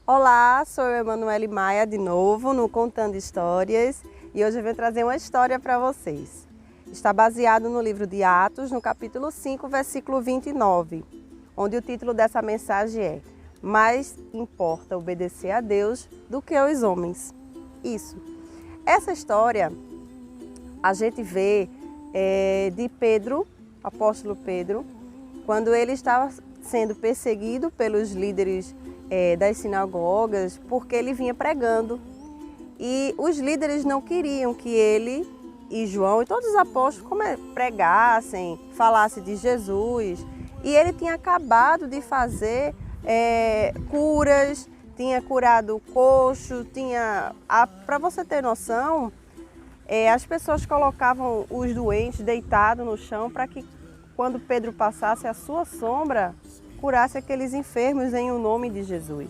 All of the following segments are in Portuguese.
Olá, sou eu, Emanuele Maia, de novo no Contando Histórias, e hoje eu vou trazer uma história para vocês. Está baseado no livro de Atos, no capítulo 5, versículo 29, onde o título dessa mensagem é "Mais importa obedecer a Deus do que aos homens". Isso. Essa história a gente vê de Pedro, apóstolo Pedro, quando ele estava sendo perseguido pelos líderes das sinagogas, porque ele vinha pregando. E os líderes não queriam que ele e João e todos os apóstolos pregassem, falassem de Jesus. E ele tinha acabado de fazer curas, tinha curado o coxo, para você ter noção, as pessoas colocavam os doentes deitados no chão para que quando Pedro passasse, a sua sombra curasse aqueles enfermos em o nome de Jesus.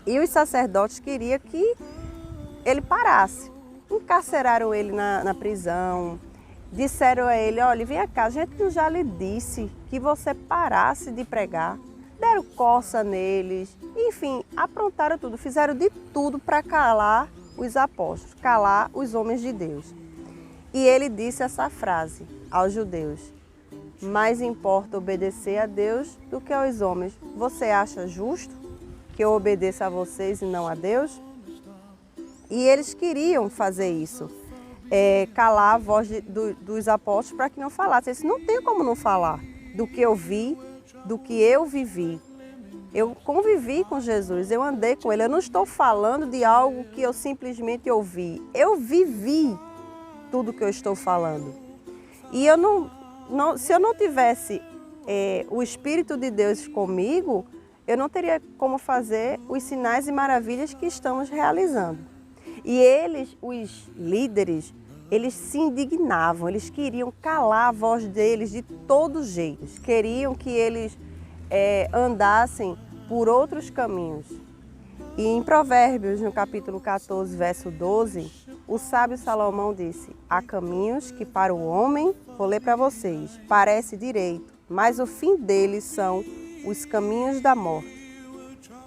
E os sacerdotes queriam que ele parasse. Encarceraram ele na prisão, disseram a ele: olha, vem cá, a gente já lhe disse que você parasse de pregar. Deram coça neles, enfim, aprontaram tudo, fizeram de tudo para calar os apóstolos, calar os homens de Deus. E ele disse essa frase aos judeus: mais importa obedecer a Deus do que aos homens. Você acha justo que eu obedeça a vocês e não a Deus? E eles queriam fazer isso, calar a voz dos apóstolos para que não falassem. Eles não tem como não falar do que eu vi, do que eu vivi. Eu convivi com Jesus, eu andei com Ele. Eu não estou falando de algo que eu simplesmente ouvi. Eu vivi tudo que eu estou falando. E se eu não tivesse o Espírito de Deus comigo, eu não teria como fazer os sinais e maravilhas que estamos realizando. E eles, os líderes, eles se indignavam, eles queriam calar a voz deles de todo jeito, queriam que eles andassem por outros caminhos. E em Provérbios, no capítulo 14, verso 12, o sábio Salomão disse: há caminhos que para o homem, vou ler para vocês, parece direito, mas o fim deles são os caminhos da morte.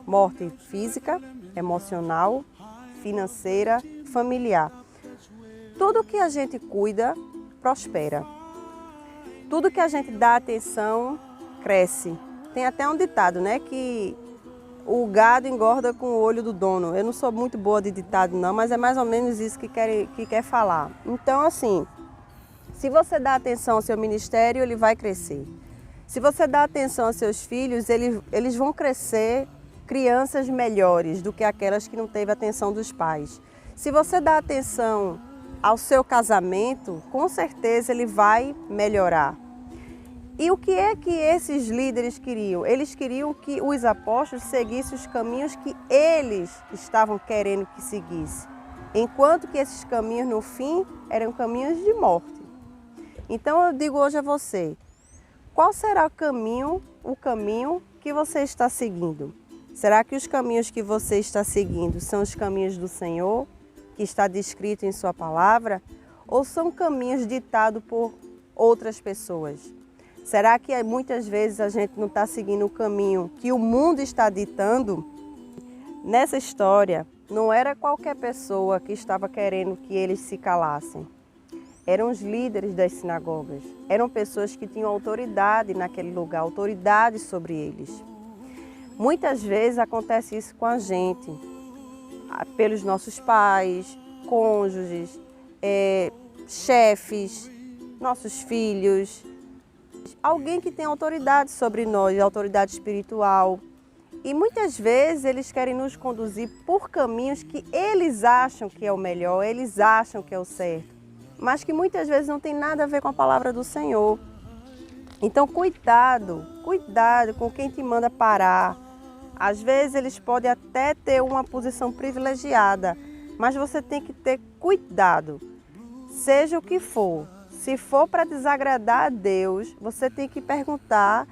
Morte física, emocional, financeira, familiar. Tudo que a gente cuida, prospera. Tudo que a gente dá atenção, cresce. Tem até um ditado, né, que o gado engorda com o olho do dono. Eu não sou muito boa de ditado não, mas é mais ou menos isso que quer falar. Então, assim, se você dá atenção ao seu ministério, ele vai crescer. Se você dá atenção aos seus filhos, eles vão crescer crianças melhores do que aquelas que não teve atenção dos pais. Se você dá atenção ao seu casamento, com certeza ele vai melhorar. E o que é que esses líderes queriam? Eles queriam que os apóstolos seguissem os caminhos que eles estavam querendo que seguisse, enquanto que esses caminhos, no fim, eram caminhos de morte. Então eu digo hoje a você, qual será o caminho que você está seguindo? Será que os caminhos que você está seguindo são os caminhos do Senhor, que está descrito em sua palavra, ou são caminhos ditados por outras pessoas? Será que muitas vezes a gente não está seguindo o caminho que o mundo está ditando? Nessa história, não era qualquer pessoa que estava querendo que eles se calassem. Eram os líderes das sinagogas. Eram pessoas que tinham autoridade naquele lugar, autoridade sobre eles. Muitas vezes acontece isso com a gente, pelos nossos pais, cônjuges, chefes, nossos filhos. Alguém que tem autoridade sobre nós, autoridade espiritual. E muitas vezes eles querem nos conduzir por caminhos que eles acham que é o melhor, eles acham que é o certo, mas que muitas vezes não tem nada a ver com a palavra do Senhor. Então cuidado com quem te manda parar. Às vezes eles podem até ter uma posição privilegiada, mas você tem que ter cuidado, seja o que for. Se for para desagradar a Deus, você tem que perguntar,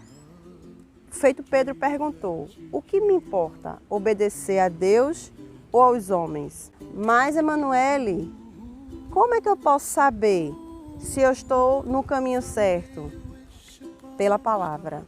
feito Pedro perguntou: o que me importa, obedecer a Deus ou aos homens? Mas, Emanuele, como é que eu posso saber se eu estou no caminho certo? Pela palavra.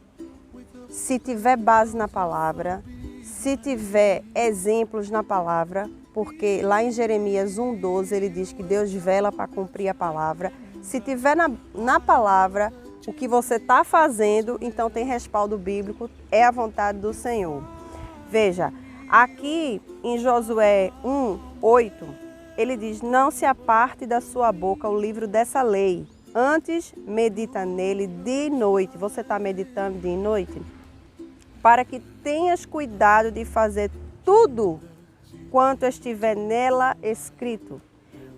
Se tiver base na palavra, se tiver exemplos na palavra, porque lá em Jeremias 1,12 ele diz que Deus vela para cumprir a palavra. Se tiver na palavra o que você está fazendo, então tem respaldo bíblico, é a vontade do Senhor. Veja, aqui em Josué 1:8, ele diz: não se aparte da sua boca o livro dessa lei, antes medita nele de noite. Você está meditando de noite? Para que tenhas cuidado de fazer tudo quanto estiver nela escrito,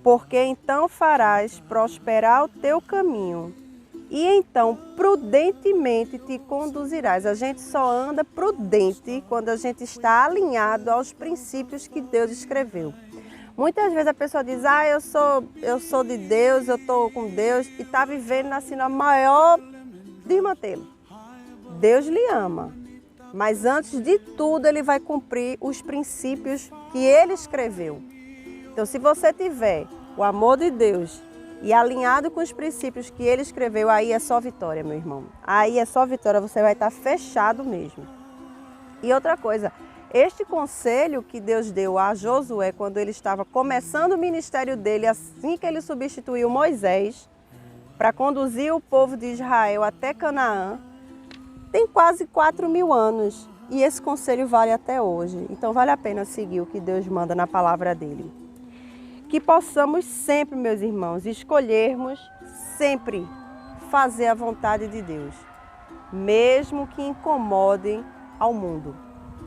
porque então farás prosperar o teu caminho e então prudentemente te conduzirás. A gente só anda prudente quando a gente está alinhado aos princípios que Deus escreveu. Muitas vezes a pessoa diz: eu sou de Deus, eu estou com Deus, e está vivendo assim na maior desmantelo. Deus lhe ama, mas antes de tudo ele vai cumprir os princípios que ele escreveu. Então, se você tiver o amor de Deus e alinhado com os princípios que ele escreveu, aí é só vitória, meu irmão. Aí é só vitória, você vai estar fechado mesmo. E outra coisa, este conselho que Deus deu a Josué quando ele estava começando o ministério dele, assim que ele substituiu Moisés, para conduzir o povo de Israel até Canaã, tem quase 4.000 anos. E esse conselho vale até hoje. Então vale a pena seguir o que Deus manda na palavra dele. Que possamos sempre, meus irmãos, escolhermos sempre fazer a vontade de Deus, mesmo que incomodem ao mundo.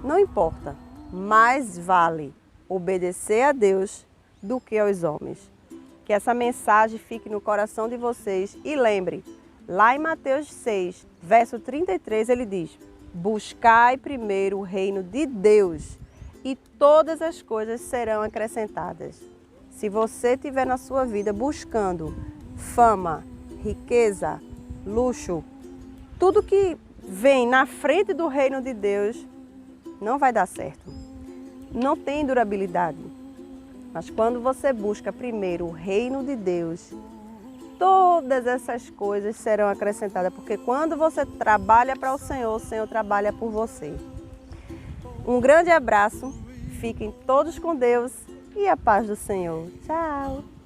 Não importa, mais vale obedecer a Deus do que aos homens. Que essa mensagem fique no coração de vocês e lembre, lá em Mateus 6, verso 33, ele diz: buscai primeiro o reino de Deus e todas as coisas serão acrescentadas. Se você estiver na sua vida buscando fama, riqueza, luxo, tudo que vem na frente do reino de Deus, não vai dar certo. Não tem durabilidade. Mas quando você busca primeiro o reino de Deus, todas essas coisas serão acrescentadas. Porque quando você trabalha para o Senhor trabalha por você. Um grande abraço. Fiquem todos com Deus. E a paz do Senhor. Tchau!